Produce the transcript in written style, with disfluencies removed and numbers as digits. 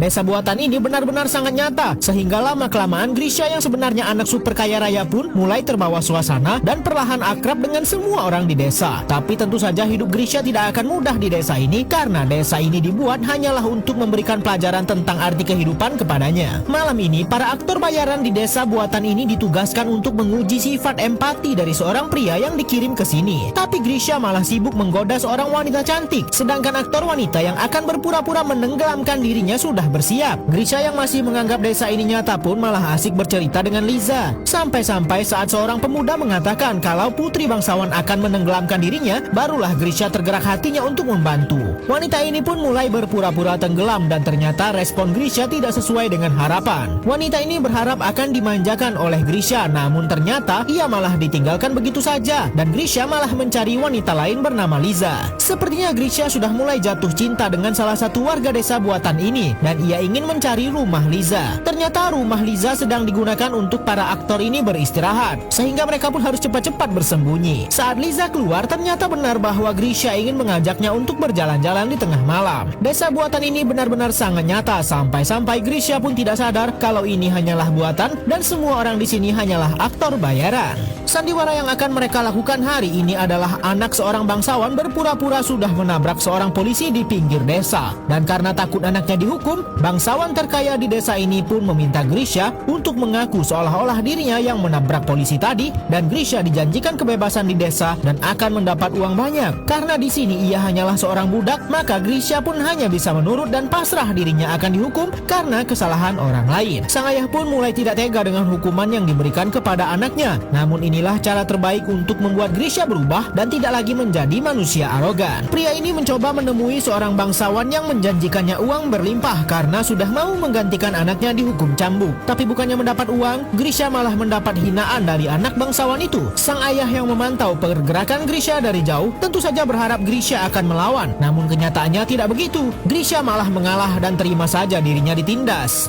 Desa buatan ini benar-benar sangat nyata, sehingga lama-kelamaan Grisha yang sebenarnya anak super kaya raya pun mulai terbawa suasana dan perlahan akrab dengan semua orang di desa. Tapi tentu saja hidup Grisha tidak akan mudah di desa ini, karena desa ini dibuat hanyalah untuk memberikan pelajaran tentang arti kehidupan kepadanya. Malam ini, para aktor bayaran di desa buatan ini ditugaskan untuk menguji sifat empati dari seorang pria yang dikirim ke sini. Tapi Grisha malah sibuk menggoda seorang wanita cantik, sedangkan aktor wanita yang akan berpura-pura menenggelamkan dirinya sudah bersiap. Grisha yang masih menganggap desa ini nyata pun malah asik bercerita dengan Liza. Sampai-sampai saat seorang pemuda mengatakan kalau putri bangsawan akan menenggelamkan dirinya, barulah Grisha tergerak hatinya untuk membantu. Wanita ini pun mulai berpura-pura tenggelam dan ternyata respon Grisha tidak sesuai dengan harapan. Wanita ini berharap akan dimanjakan oleh Grisha, namun ternyata ia malah ditinggalkan begitu saja dan Grisha malah mencari wanita lain bernama Liza. Sepertinya Grisha sudah mulai jatuh cinta dengan salah satu warga desa buatan ini dan ia ingin mencari rumah Liza. Ternyata rumah Liza sedang digunakan untuk para aktor ini beristirahat, sehingga mereka pun harus cepat-cepat bersembunyi. Saat Liza keluar, ternyata benar bahwa Grisha ingin mengajaknya untuk berjalan-jalan di tengah malam. Desa buatan ini benar-benar sangat nyata, sampai-sampai Grisha pun tidak sadar kalau ini hanyalah buatan dan semua orang di sini hanyalah aktor bayaran. Sandiwara yang akan mereka lakukan hari ini adalah anak seorang bangsawan berpura-pura sudah menabrak seorang polisi di pinggir desa. Dan karena takut anaknya dihukum, bangsawan terkaya di desa ini pun meminta Grisha untuk mengaku seolah-olah dirinya yang menabrak polisi tadi, dan Grisha dijanjikan kebebasan di desa dan akan mendapat uang banyak. Karena di sini ia hanyalah seorang budak, maka Grisha pun hanya bisa menurut dan pasrah dirinya akan dihukum karena kesalahan orang lain. Sang ayah pun mulai tidak tega dengan hukuman yang diberikan kepada anaknya. Namun inilah cara terbaik untuk membuat Grisha berubah dan tidak lagi menjadi manusia arogan. Pria ini mencoba menemui seorang bangsawan yang menjanjikannya uang berlimpah karena sudah mau menggantikan anaknya dihukum cambuk. Tapi bukannya mendapat uang, Grisha malah mendapat hinaan dari anak bangsawan itu. Sang ayah yang memantau pergerakan Grisha dari jauh tentu saja berharap Grisha akan melawan. Namun kenyataannya tidak begitu. Grisha malah mengalah dan terima saja dirinya ditindas.